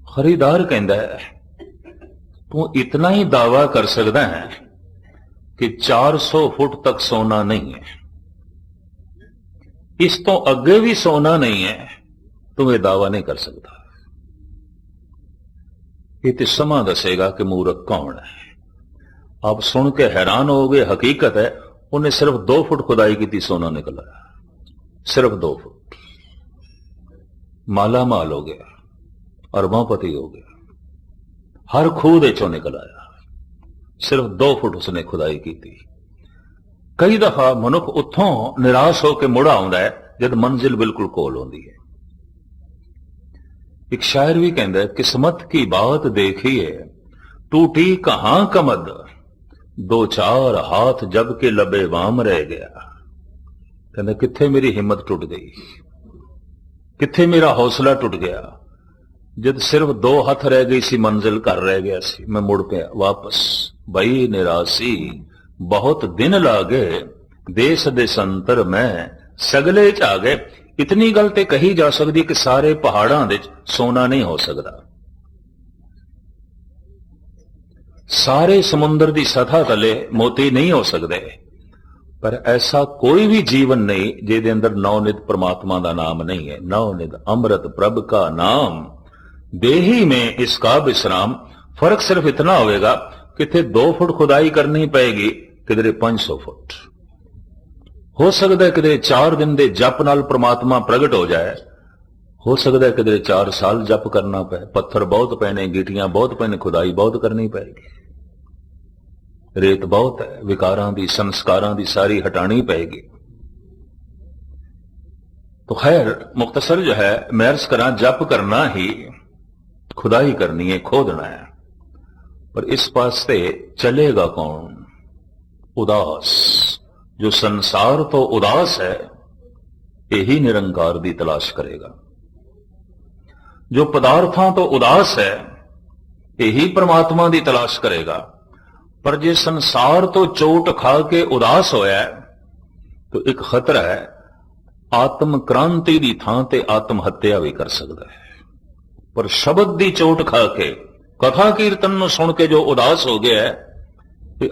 खरीदार कहंदा है तू इतना ही दावा कर सकदा है कि 400 फुट तक सोना नहीं है, इस तो अगे भी सोना नहीं है, तू यह दावा नहीं कर सकता। ये तो समा दसेगा कि मूर्ख कौन है। आप सुन के हैरान हो गए, हकीकत है उन्हें सिर्फ 2 फुट खुदाई की थी, सोना निकला, सिर्फ 2 फुट। माला माल हो गया, अरबापति हो गया, हर खूह दे चों निकल आया, सिर्फ 2 फुट उसने खुदाई की थी। कई दफा मनुख उतों निराश होकर मुड़ आउंदा है जब मंजिल बिल्कुल कोल होंदी है। एक शायर भी कहता है, किस्मत की बात देखिए टूटी कहां कमद, 2-4 हाथ जब के लबे वाम रह गया। कहता कित्थे मेरी हिम्मत टूट गई, कित्थे मेरा हौसला टूट गया, जब सिर्फ 2 हाथ रह गई सी, मंजिल घर रह गया सी, मैं मुड़ पे वापस। बई निरासी बहुत दिन लागे, देश दे संतर मैं सगले च आ गए। इतनी गल ते कही जा सकती कि सारे पहाड़ां दे सोना नहीं हो सकता, सारे समुद्र की सतह तले मोती नहीं हो सकते, पर ऐसा कोई भी जीवन नहीं जिहदे अंदर नवनित परमात्मा का नाम नहीं है। नवनित अमृत प्रभ का नाम, देही में इसका विश्राम। फर्क सिर्फ इतना होगा कि 2 फुट खुदाई करनी पएगी, किधरे 500 फुट हो सकता है, किधरे 4 दिन के जप नाल परमात्मा प्रगट हो जाए, हो सकता है किधरे 4 साल जप करना पे, पत्थर बहुत पैने, गिटियां बहुत पैने, खुदाई बहुत करनी पएगी, रेत बहुत है, विकारां दी संस्कारां दी सारी हटानी पएगी। तो खैर मुख्तसर जो है मैं अर्ज करा, जप करना ही खुदाई करनी है, खोदना है, पर इस वास्ते चलेगा कौन? उदास। जो संसार तो उदास है, यही निरंकार दी तलाश करेगा। जो पदार्थां तो उदास है, यही परमात्मा दी तलाश करेगा। पर जे संसार तो चोट खा के उदास होया है, तो एक खतरा है, आत्म क्रांति दी थां ते आत्म हत्या भी कर सकता है। पर शब्द दी चोट खा के, कथा कीर्तन नूं सुन के जो उदास हो गया है,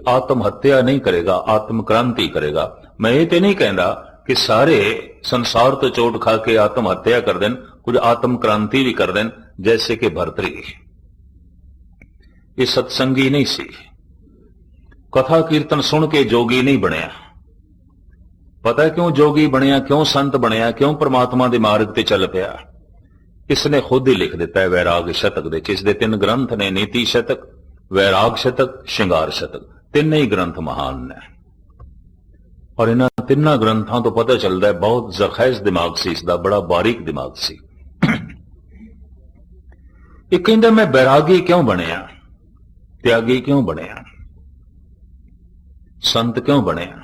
आत्म हत्या नहीं करेगा, आत्म क्रांति करेगा। मैं ये तो नहीं कहता कि सारे संसार तो चोट खा के आत्म हत्या कर दें, कुछ आत्म क्रांति भी कर दें, जैसे कि भरतरी। ये सत्संगी नहीं सी, कथा कीर्तन सुन के जोगी नहीं बनया। पता है क्यों जोगी बनया, क्यों संत बनया, क्यों परमात्मा के मार्ग ते चल पिया? इसने खुद ही लिख दिता है वैराग शतक दे, इसके 3 ग्रंथ ने, नीति शतक, वैराग शतक, श्रृंगार शतक, 3 ही ग्रंथ महान ने। और इन 3 ग्रंथों तो पता चलता है बहुत जखैज दिमाग सी इसका, बड़ा बारीक दिमाग सी। एक कहता मैं बैरागी क्यों बनया, त्यागी क्यों बनया, संत क्यों बनया?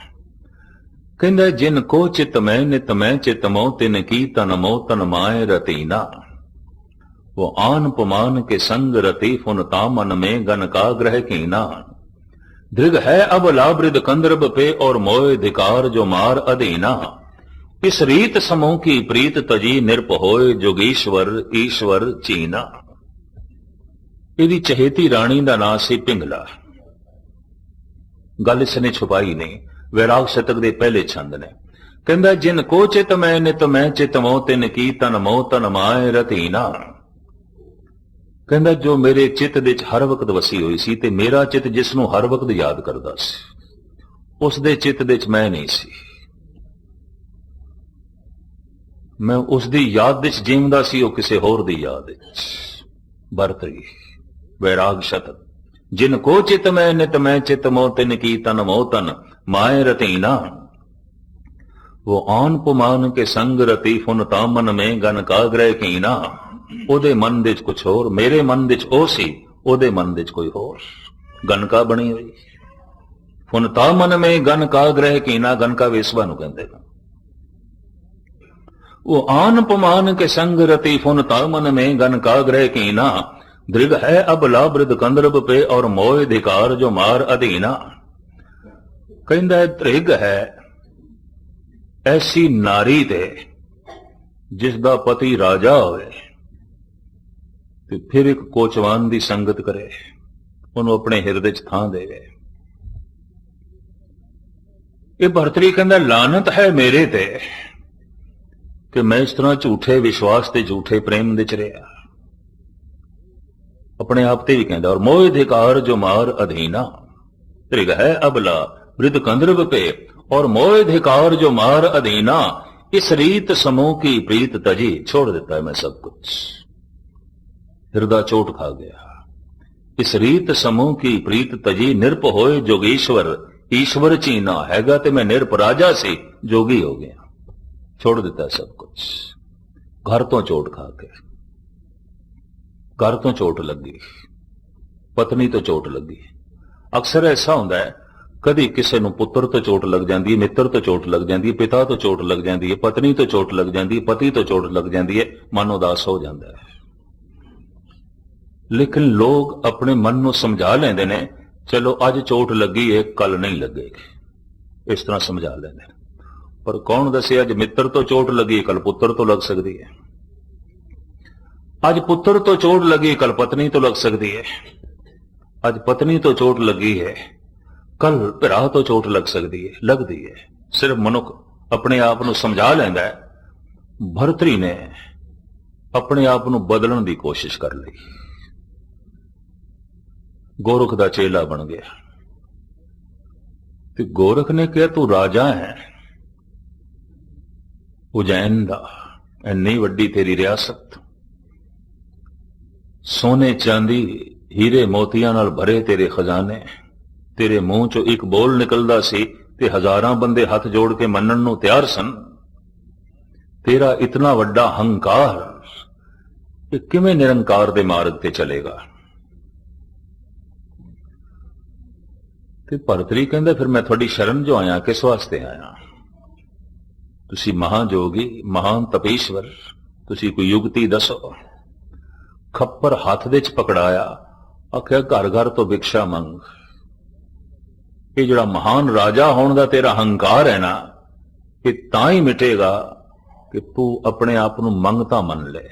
कहता जिन को चित मैं नित मैं चित मो, तिन की तन मो तन माए रतीना। वो आन पुमान के संग रति, फुनता मन में गन का ग्रह कीना। दृग है अब लाबृद कंदर्ब पे, और मोय धिकार जो मार अधीना। इस रीत समूह की प्रीत तजी, निरप होए जोगीश्वर ईश्वर चीना। इहदी चहेती राणी दा नां सी पिंगला। गल इसने छुपाई नहीं, वैराग शतक दे पहले छंद ने। कहंदा जिन को चित मैं नित मैं चित मोह, तिन की तन मोह तन माए रतीना। कहंदा जो मेरे चित दे हर वक्त वसी हुई सी, ते मेरा चित जिसनों हर वक्त याद करदा सी, उसदे चित्त दे च मैं नहीं सी, मैं उसदी याद विच जीवदा सी, वो किसी होर दी याद विच। भरतरी वैराग शतक। जिन को चित मैं नित मैं चित मोतिन की तन मोतन माए रतीना। वो आन पुमान के संग रती फुन तामन में गन काग्रह कीना। ओदे मन विच कुछ होर, मेरे मन विच ओ सी, ओदे मन विच कोई होर। गनका बनी हुई फुन तामन में गन काग्रह कीना। गनका वेसवा नूं कहंदे ने। वो आन पुमान के संग रति फुन तामन में गन काग्रह कीना। दृढ़ है अब लाबृद कंदरब पे और मोह धिकार जो मार अधीना। कहंदा है दृढ़ है ऐसी नारी ते जिसदा पति राजा होवे ते फिर एक कोचवान दी संगत करे, उन्होंने अपने हिरदे च थां देवे। ये भरतरी कहंदा लानत है मेरे ते कि मैं इस तरह झूठे विश्वास ते झूठे प्रेम दे च रहा। अपने आप ते भी कहंदा और मोह धिकार जो मार अधीना। त्रिग है अबला वृद्ध कंदर्प पे और मोह धिकार जो मार अधीना। इस रीत समूह की प्रीत तजी। छोड़ देता है मैं सब कुछ, हृदय चोट खा गया। इस रीत समूह की प्रीत तजी। निरप होए जोगेश्वर ईश्वर चीना। हैगा ते मैं निरप राजा से जोगी हो गया। छोड़ देता सब कुछ। घर तो चोट खा के, घर तो चोट लगी, पत्नी तो चोट लगी। अक्सर ऐसा होता है, कभी किसी नूं पुत्र तो चोट लग जाती है, मित्र तो चोट लग जाती है, पिता तो चोट लग जाती है, पत्नी तो चोट लग जाती है, पति तो चोट लग जाती है, मन उदास हो जाता है। लेकिन लोग अपने मन नूं समझा लेंदे ने, चलो अज चोट लगी है कल नहीं लगेगी, इस तरह समझा लेंदे। पर कौन दसे अज मित्र तो चोट लगी कल पुत्र तो लग सकती है, अज पुत्र तो चोट लगी कल पत्नी तो लग सकती है, अज पत्नी तो चोट लगी है कल भरा तो चोट लग सकती है, लगती है। सिर्फ मनुख अपने आप को समझा लेंदा है। भरतरी ने अपने आप को बदलने की कोशिश कर ली, गोरख दा चेला बन गया। तो गोरख ने कहा तू राजा है उज्जैन दा, इन्नी वड्डी तेरी रियासत, सोने चांदी हीरे मोतियां नाल भरे तेरे खजाने, तेरे मुंह चो एक बोल निकलदा सी ते हजारां बंदे हाथ जोड़ के मनण नूं तैयार सन। तेरा इतना वड्डा हंकार कि किवें निरंकार दे मार्ग ते चलेगा। ते भरतरी कहंदा फिर मैं थोड़ी शरण जो आया किस वास्ते आया? तुसी महाजोगी महान तपेश्वर, तुसी कोई युक्ति दसो। खप्पर हाथ दे च पकड़ाया, आख्या घर घर तो भिक्षा मंग। ये जड़ा महान राजा होने का तेरा हंकार है ना, ये तां ही मिटेगा कि तू अपने आप को मंगता मन ले।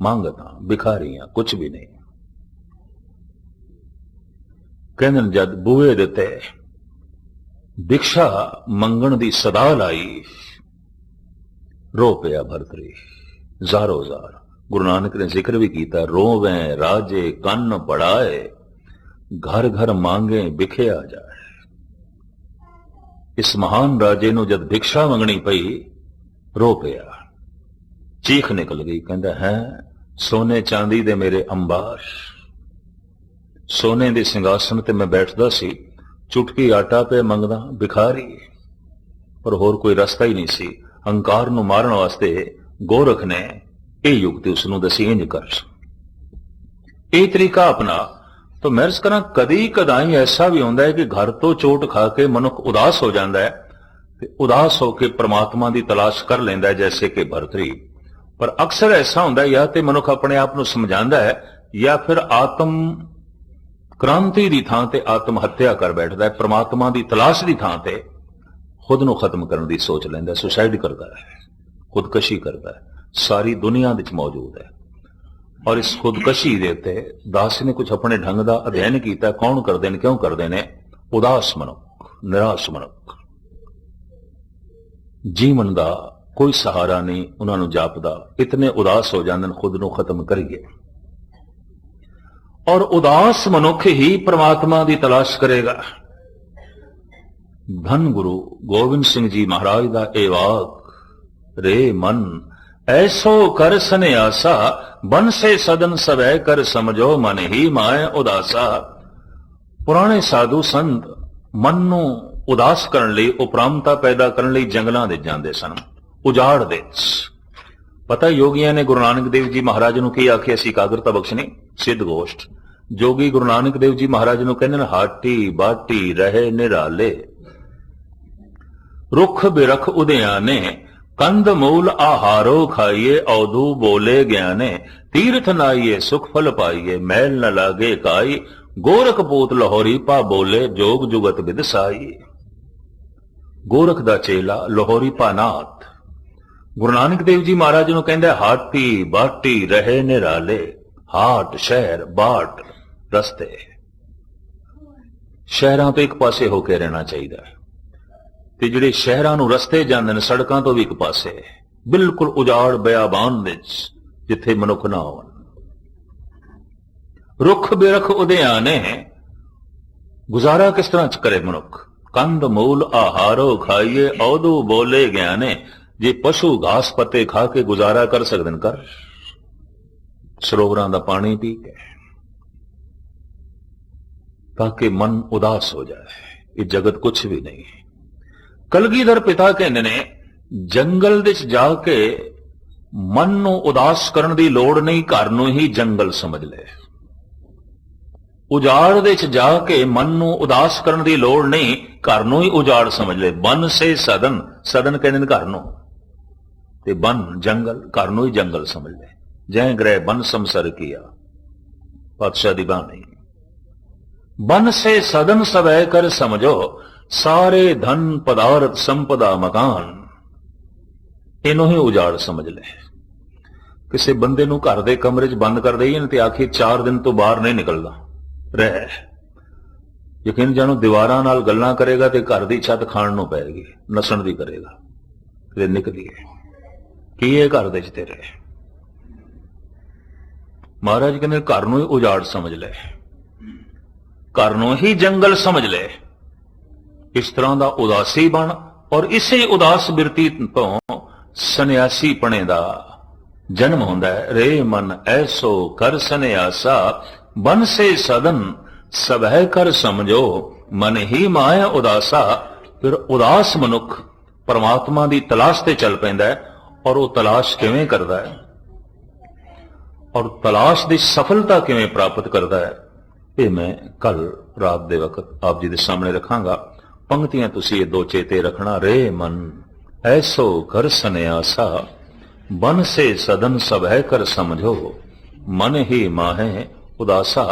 मांगता भिखारियां कुछ भी नहीं। कहने जद बूहे देते भिक्षा मंगण दी सदा लाई, रो पिया भरतरी जारो जार। गुरु नानक ने जिक्र भी किया, रोवें राजे कन्न बढ़ाए, घर घर मांगे भिखे आ जाए। इस महान राजे नूं जद भिक्षा मंगनी पई, रो पिया, चीख निकल गई। कहंदा है सोने चांदी दे मेरे अंबार, सोने दे सिंघासन ते मैं बैठदा सी, चुटकी आटा पे मंगदा भिखारी। पर होर कोई रास्ता ही नहीं सी। हंकार नूं मारन वास्ते गोरख ने यह युक्ति उसनूं दसी, इंज कर, यह तरीका अपना। तो मैं अर्ज करा कदी कदाई ऐसा भी होंदा है कि घर तो चोट खा के मनुख उदास हो जाता है, ते उदास होकर परमात्मा की तलाश कर लेंदा है, जैसे कि भरतरी। पर अक्सर ऐसा होंदा है, या तो मनुख अपने आप को समझांदा है, या फिर आत्म क्रांति की थां ते आत्म हत्या कर बैठता है। परमात्मा की तलाश की थां ते खुद नूं खत्म करने की सोच लेंदा है, सुसाइड करता है, खुदकशी करता है। सारी दुनिया विच मौजूद है। और इस खुदकशी दे उत्ते दास ने कुछ अपने ढंग का अध्ययन किया। कौन करते हैं, क्यों करते हैं? उदास मनुख, निराश मनुख, जीवन का कोई सहारा नहीं उन्होंने जापदा, इतने उदास हो जाते हैं, खुद नूं खत्म करिए। और उदास मनुख ही परमात्मा की तलाश करेगा। ਧੰਨ ਗੁਰੂ ਗੋਬਿੰਦ ਸਿੰਘ ਜੀ ਮਹਾਰਾਜ ਦਾ ਇਹ ਵਾਕ, ਰੇ ਮਨ ਐਸੋ ਕਰ ਸੰਨਿਆਸਾ, ਬੰਸੇ ਸਦਨ ਸਵੈ ਕਰ ਸਮਝੋ, ਮਨ ਹੀ ਮਾਇ ਉਦਾਸਾ। ਪੁਰਾਣੇ ਸਾਧੂ ਸੰਤ ਮਨ ਨੂੰ ਉਦਾਸ ਕਰਨ ਲਈ, ਉਪਰਾਮਤਾ ਪੈਦਾ ਕਰਨ ਲਈ ਜੰਗਲਾਂ ਦੇ ਜਾਂਦੇ ਸਨ, ਉਜਾੜ ਦੇ। ਪਤਾ ਯੋਗੀਆਂ ਨੇ ਗੁਰੂ ਨਾਨਕ ਦੇਵ ਜੀ ਮਹਾਰਾਜ ਨੂੰ ਕੀ ਆਖਿਆ ਸੀ? ਇਕਾਗਰਤਾ ਬਖਸ਼ਣੀ ਸਿੱਧ ਗੋਸ਼ਟ। ਜੋਗੀ ਗੁਰੂ ਨਾਨਕ ਦੇਵ ਜੀ ਮਹਾਰਾਜ ਨੂੰ ਕਹਿੰਦੇ ਨੇ, ਹਾਟੀ ਬਾਟੀ ਰਹੇ ਨਿਰਾਲੇ, ਰੁੱਖ ਬਿਰਖ ਉਦਿਆਨੇ, ਕੰਦ ਮੂਲ ਆਹਾਰੋ ਖਾਈਏ, ਔਦੂ ਬੋਲੇ ਗਿਆਨੇ, ਤੀਰਥ ਨਾਈਏ ਸੁਖ ਫਲ ਪਾਈਏ, ਮੈਲ ਨ ਲਾਗੇ ਕਾਈ, ਗੋਰਖ ਪੂਤ ਲਾਹੌਰੀ ਪਾ ਬੋਲੇ, ਜੋਗ ਜੁਗਤ ਵਿਦਸਾਈ। ਗੋਰਖ ਦਾ ਚੇਲਾ ਲਾਹੌਰੀ ਪਾ ਨਾਥ ਗੁਰੂ ਨਾਨਕ ਦੇਵ ਜੀ ਮਹਾਰਾਜ ਨੂੰ ਕਹਿੰਦਾ, ਹਾਟੀ ਬਾਟੀ ਰਹੇ ਨਿਰਾਲੇ, ਹਾਟ ਸ਼ਹਿਰ ਬਾਟ ਰਸਤੇ। ਸ਼ਹਿਰਾਂ ਤੋਂ ਇੱਕ ਪਾਸੇ ਹੋ ਕੇ ਰਹਿਣਾ ਚਾਹੀਦਾ ਹੈ, ਤੇ ਜਿਹੜੇ ਸ਼ਹਿਰਾਂ ਨੂੰ ਰਸਤੇ ਜਾਂਦੇ ਨੇ ਸੜਕਾਂ ਤੋਂ ਵੀ ਇੱਕ ਪਾਸੇ, ਬਿਲਕੁਲ ਉਜਾੜ ਬਿਆਬਾਨ ਵਿੱਚ ਜਿੱਥੇ ਮਨੁੱਖ ਨਾ ਹੋਣ। ਰੁੱਖ ਬਿਰਖ ਉਦਿਆਨੇ, ਗੁਜ਼ਾਰਾ ਕਿਸ ਤਰ੍ਹਾਂ ਚ ਕਰੇ ਮਨੁੱਖ? ਕੰਦ ਮੂਲ ਆਹਾਰੋ ਖਾਈਏ, ਔਦੂ ਬੋਲੇ ਗਿਆਨੇ। ਜੇ ਪਸ਼ੂ ਘਾਸ ਪੱਤੇ ਖਾ ਕੇ ਗੁਜ਼ਾਰਾ ਕਰ ਸਕਦੇ ਨੇ ਕਰ, ਸਰੋਵਰਾਂ ਦਾ ਪਾਣੀ ਪੀ ਕੇ, ਤਾਂ ਕਿ ਮਨ ਉਦਾਸ ਹੋ ਜਾਏ। ਇਹ ਜਗਤ ਕੁਛ ਵੀ ਨਹੀਂ। ਕਲਗੀਧਰ ਪਿਤਾ ਕਹਿੰਦੇ ਨੇ, ਜੰਗਲ ਵਿੱਚ ਜਾ ਕੇ ਮਨ ਨੂੰ ਉਦਾਸ ਕਰਨ ਦੀ ਲੋੜ ਨਹੀਂ, ਘਰ ਨੂੰ ਹੀ ਜੰਗਲ ਸਮਝ ਲੈ। ਉਜਾੜ ਵਿੱਚ ਜਾ ਕੇ ਮਨ ਨੂੰ ਉਦਾਸ ਕਰਨ ਦੀ ਲੋੜ ਨਹੀਂ, ਘਰ ਨੂੰ ਹੀ ਉਜਾੜ ਸਮਝ ਲੈ। ਬਨ ਸੇ ਸਦਨ, ਸਦਨ ਕਹਿੰਦੇ ਨੇ ਘਰ ਨੂੰ, ਤੇ ਬਨ ਜੰਗਲ, ਘਰ ਨੂੰ ਹੀ ਜੰਗਲ ਸਮਝ ਲੈ। ਜੈ ਗ੍ਰਹਿ ਬਨ ਸੰਸਰ ਕੀਆ, ਪਾਤਸ਼ਾਹ ਦੀ ਬਾਣੀ। ਬਨ ਸੇ ਸਦਨ ਸਵੈ ਕਰ ਸਮਝੋ, ਸਾਰੇ ਧਨ ਪਦਾਰਥ ਸੰਪਦਾ ਮਕਾਨ, ਇਹਨੂੰ ਹੀ ਉਜਾੜ ਸਮਝ ਲੈ। ਕਿਸੇ ਬੰਦੇ ਨੂੰ ਘਰ ਦੇ ਕਮਰੇ 'ਚ ਬੰਦ ਕਰ ਦਈਏ ਨਾ ਤੇ ਆਖੀ 4 ਦਿਨ ਤੋਂ ਬਾਹਰ ਨਹੀਂ ਨਿਕਲਦਾ ਰਹਿ, ਯਕੀਨ ਜਾਣੋ ਦੀਵਾਰਾਂ ਨਾਲ ਗੱਲਾਂ ਕਰੇਗਾ ਤੇ ਘਰ ਦੀ ਛੱਤ ਖਾਣ ਨੂੰ ਪਏਗੀ, ਨਸਣ ਦੀ ਕਰੇਗਾ ਤੇ ਨਿਕਲੀਏ। ਕੀ ਇਹ ਘਰ ਦੇ 'ਚ ਤੇਰੇ? ਮਹਾਰਾਜ ਕਹਿੰਦੇ ਘਰ ਨੂੰ ਹੀ ਉਜਾੜ ਸਮਝ ਲੈ, ਘਰ ਨੂੰ ਹੀ ਜੰਗਲ ਸਮਝ ਲੈ। ਇਸ ਤਰ੍ਹਾਂ ਦਾ ਉਦਾਸੀ ਬਣ, ਔਰ ਇਸੇ ਉਦਾਸ ਬਿਰਤੀ ਤੋਂ ਸੰਨਿਆਸੀ ਪਣੇ ਦਾ ਜਨਮ ਹੁੰਦਾ ਹੈ। ਰੇ ਮਨ ਐਸੋ ਕਰ ਸੰਨਿਆਸਾ, ਬੰਸੇ ਸਦਨ ਸਭੈ ਕਰ ਸਮਝੋ, ਮਨ ਹੀ ਮਾਇਆ ਉਦਾਸਾ। ਫਿਰ ਉਦਾਸ ਮਨੁੱਖ ਪਰਮਾਤਮਾ ਦੀ ਤਲਾਸ਼ ਤੇ ਚੱਲ ਪੈਂਦਾ ਹੈ, ਔਰ ਉਹ ਤਲਾਸ਼ ਕਿਵੇਂ ਕਰਦਾ ਹੈ, ਔਰ ਤਲਾਸ਼ ਦੀ ਸਫਲਤਾ ਕਿਵੇਂ ਪ੍ਰਾਪਤ ਕਰਦਾ ਹੈ, ਇਹ ਮੈਂ ਕੱਲ ਰਾਤ ਦੇ ਵਕਤ ਆਪ ਜੀ ਦੇ ਸਾਹਮਣੇ ਰੱਖਾਂਗਾ। ਪੰਕਤੀਆਂ ਤੁਸੀਂ ਇਹ 2 ਚੇਤੇ ਰੱਖਣਾ। ਰੇ ਮਨ ਐਸੋ ਕਰ ਸੰਨਿਆਸਾ, ਬੰਸੇ ਸਦਨ ਸਭੈ ਕਰ ਸਮਝੋ, ਮਨ ਹੀ ਮਾਹੇ ਉਦਾਸਾ।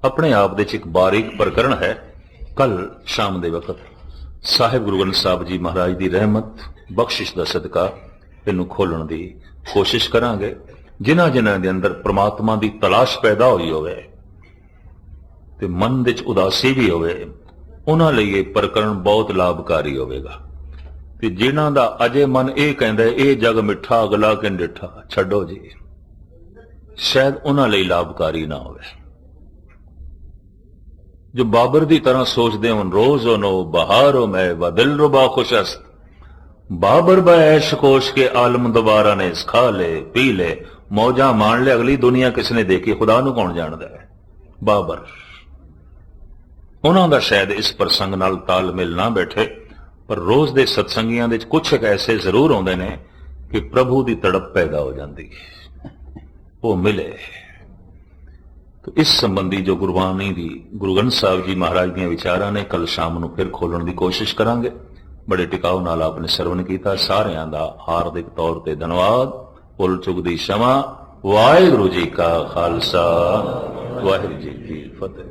ਆਪਣੇ ਆਪ ਦੇ ਚ ਇੱਕ ਬਾਰੀਕ ਪ੍ਰਕਰਣ ਹੈ। ਕੱਲ ਸ਼ਾਮ ਦੇ ਵਕਤ ਸਾਹਿਬ ਗੁਰੂ ਗ੍ਰੰਥ ਸਾਹਿਬ ਜੀ ਮਹਾਰਾਜ ਦੀ ਰਹਿਮਤ ਬਖਸ਼ਿਸ਼ ਦਾ ਸਦਕਾ ਇਹਨੂੰ ਖੋਲਣ ਦੀ ਕੋਸ਼ਿਸ਼ ਕਰਾਂਗੇ। ਜਿਨ੍ਹਾਂ ਜਿਨ੍ਹਾਂ ਦੇ ਅੰਦਰ ਪ੍ਰਮਾਤਮਾ ਦੀ ਤਲਾਸ਼ ਪੈਦਾ ਹੋਈ ਹੋਵੇ ਤੇ ਮਨ ਵਿੱਚ ਉਦਾਸੀ ਵੀ ਹੋਵੇ, ਉਹਨਾਂ ਲਈ ਇਹ ਪ੍ਰਕਰਣ ਬਹੁਤ ਲਾਭਕਾਰੀ ਹੋਵੇਗਾ। ਤੇ ਜਿਨ੍ਹਾਂ ਦਾ ਅਜੇ ਮਨ ਇਹ ਕਹਿੰਦਾ ਇਹ ਜਗ ਮਿੱਠਾ ਅਗਲਾ ਕਿ ਡਿੱਠਾ, ਛੱਡੋ ਜੀ, ਸ਼ਾਇਦ ਉਹਨਾਂ ਲਈ ਲਾਭਕਾਰੀ ਨਾ ਹੋਵੇ। ਜੋ ਬਾਬਰ ਦੀ ਤਰ੍ਹਾਂ ਸੋਚਦੇ ਹੋਣ, ਰੋਜ਼ ਨੋ ਬਹਾਰੋ ਮੈਂ व ਦਿਲ रुबा खुशस्त, बाबर बैश कोश के आलम दोबारा ने खा ले पी ले, मौजा मान ले अगली दुनिया किसने देखी, खुदा ਨੂੰ ਕੌਣ ਜਾਣਦਾ ਹੈ। ਬਾਬਰ ਉਹਨਾਂ ਦਾ ਸ਼ਾਇਦ ਇਸ ਪ੍ਰਸੰਗ ਨਾਲ ਤਾਲਮੇਲ ਨਾ ਬੈਠੇ, ਪਰ ਰੋਜ਼ ਦੇ ਸਤਸੰਗੀਆਂ ਦੇ ਕੁਝ ਐਸੇ ਜ਼ਰੂਰ ਆਉਂਦੇ ਨੇ ਕਿ ਪ੍ਰਭੂ ਦੀ ਤੜਪ ਪੈਦਾ ਹੋ ਜਾਂਦੀ ਹੈ, ਉਹ ਮਿਲੇ। तो इस संबंधी जो गुरबाणी दी गुरु ग्रंथ साहिब जी महाराज ਦੀਆਂ ਵਿਚਾਰਾਂ ਨੇ ਕੱਲ ਸ਼ਾਮ ਨੂੰ ਫਿਰ ਖੋਲਣ ਦੀ ਕੋਸ਼ਿਸ਼ ਕਰਾਂਗੇ। ਬੜੇ ਟਿਕਾਉ ਨਾਲ ਆਪਨੇ ਸਰਵਣ ਕੀਤਾ। ਸਾਰਿਆਂ ਦਾ ਹਾਰਦਿਕ ਤੌਰ ਤੇ ਧੰਨਵਾਦ। ਭੁੱਲ ਚੁੱਕ ਦੀ क्षमा। ਵਾਹਿਗੁਰੂ ਜੀ ਕਾ ਖਾਲਸਾ, ਵਾਹਿਗੁਰੂ ਜੀ ਕੀ ਫਤਿਹ।